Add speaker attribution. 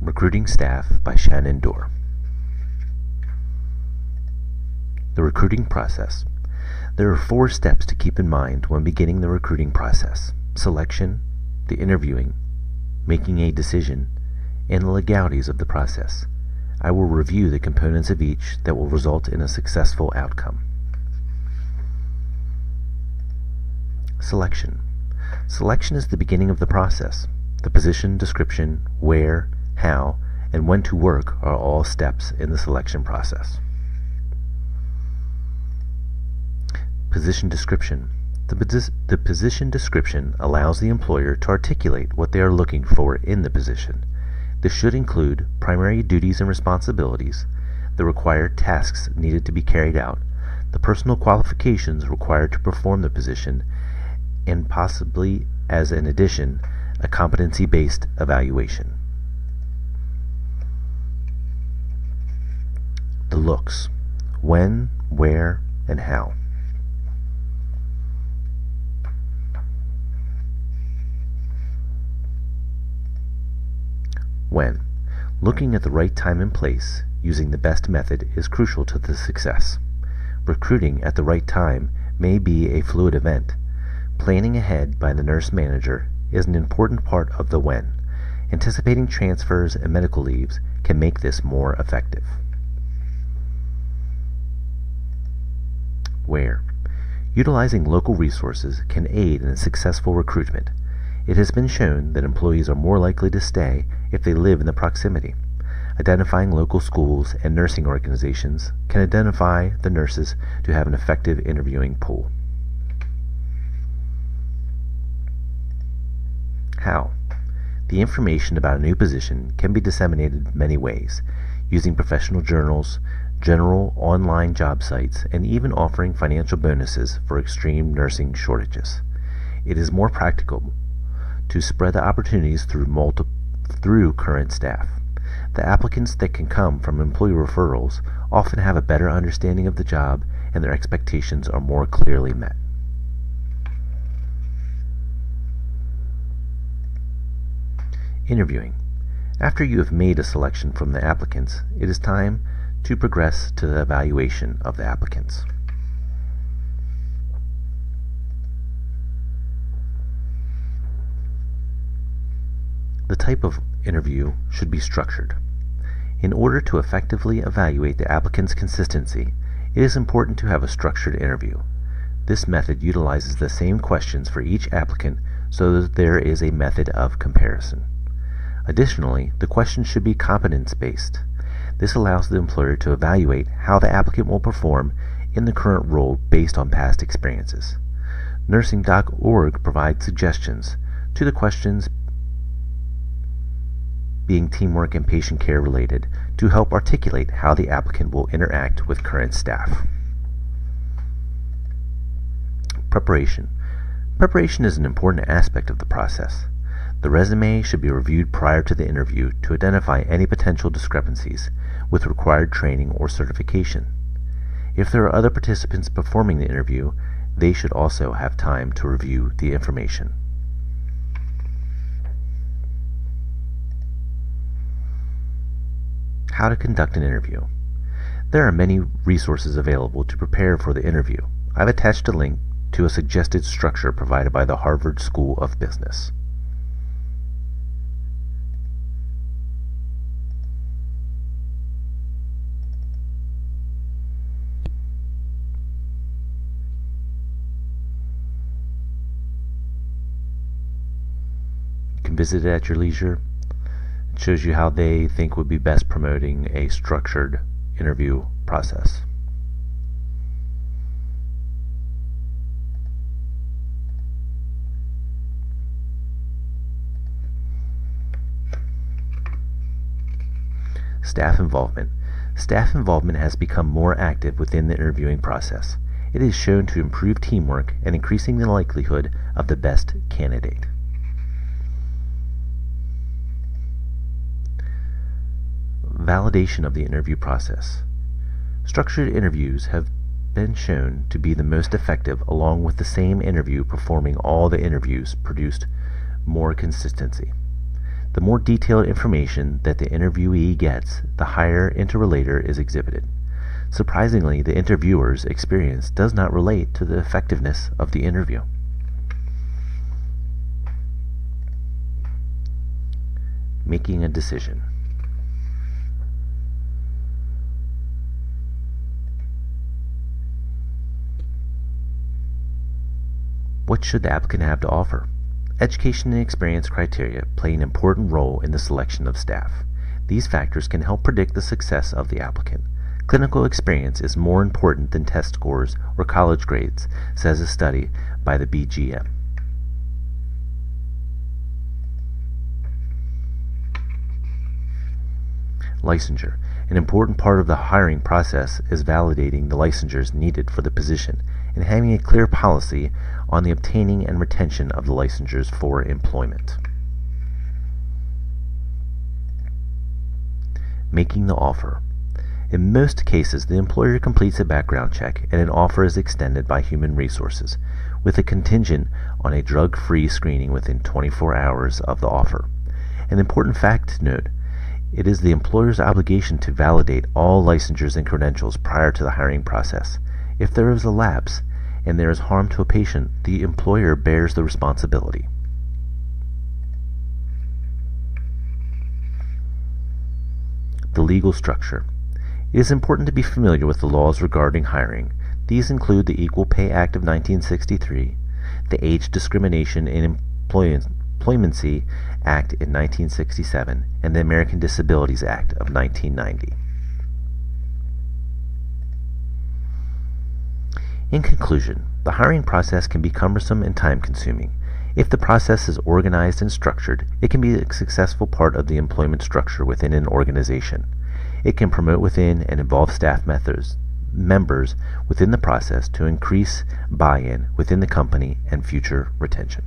Speaker 1: Recruiting Staff by Shannon Dorr. The recruiting process. There are 4 steps to keep in mind when beginning the recruiting process: selection, the interviewing, making a decision, and the legalities of the process. I will review the components of each that will result in a successful outcome. Selection. Selection is the beginning of the process. The position, description, where, how, and when to work are all steps in the selection process. Position description. The position description allows the employer to articulate what they are looking for in the position. This should include primary duties and responsibilities, the required tasks needed to be carried out, the personal qualifications required to perform the position, and possibly, as an addition, a competency-based evaluation. The looks: when, where, and how. When. Looking at the right time and place, using the best method, is crucial to the success. Recruiting at the right time may be a fluid event. Planning ahead by the nurse manager is an important part of the when. Anticipating transfers and medical leaves can make this more effective. Where. Utilizing local resources can aid in a successful recruitment. It has been shown that employees are more likely to stay if they live in the proximity. Identifying local schools and nursing organizations can identify the nurses to have an effective interviewing pool. How. The information about a new position can be disseminated many ways, using professional journals, general online job sites, and even offering financial bonuses for extreme nursing shortages. It is more practical to spread the opportunities through current staff. The applicants that can come from employee referrals often have a better understanding of the job, and their expectations are more clearly met. Interviewing. After you have made a selection from the applicants, it is time to progress to the evaluation of the applicants. The type of interview should be structured. In order to effectively evaluate the applicant's consistency, it is important to have a structured interview. This method utilizes the same questions for each applicant so that there is a method of comparison. Additionally, the questions should be competence-based. This allows the employer to evaluate how the applicant will perform in the current role based on past experiences. Nursing.org provides suggestions to the questions being teamwork and patient care related to help articulate how the applicant will interact with current staff. Preparation. Preparation is an important aspect of the process. The resume should be reviewed prior to the interview to identify any potential discrepancies with required training or certification. If there are other participants performing the interview, they should also have time to review the information. How to conduct an interview. There are many resources available to prepare for the interview. I've attached a link to a suggested structure provided by the Harvard School of Business. You can visit it at your leisure. It shows you how they think would be best promoting a structured interview process. Staff involvement. Staff involvement has become more active within the interviewing process. It is shown to improve teamwork and increasing the likelihood of the best candidate. Validation of the interview process. Structured interviews have been shown to be the most effective, along with the same interview performing all the interviews produced more consistency. The more detailed information that the interviewee gets, the higher interrelator is exhibited. Surprisingly, the interviewer's experience does not relate to the effectiveness of the interview. Making a decision. What should the applicant have to offer? Education and experience criteria play an important role in the selection of staff. These factors can help predict the success of the applicant. Clinical experience is more important than test scores or college grades, says a study by the BGM. Licensure. An important part of the hiring process is validating the licensures needed for the position and having a clear policy on the obtaining and retention of the licensures for employment. Making the offer. In most cases, the employer completes a background check and an offer is extended by Human Resources, with a contingent on a drug-free screening within 24 hours of the offer. An important fact to note: it is the employer's obligation to validate all licensures and credentials prior to the hiring process. If there is a lapse and there is harm to a patient, the employer bears the responsibility. The legal structure. It is important to be familiar with the laws regarding hiring. These include the Equal Pay Act of 1963, the Age Discrimination in Employmency Act in 1967, and the American Disabilities Act of 1990. In conclusion, the hiring process can be cumbersome and time-consuming. If the process is organized and structured, it can be a successful part of the employment structure within an organization. It can promote within and involve staff members within the process to increase buy-in within the company and future retention.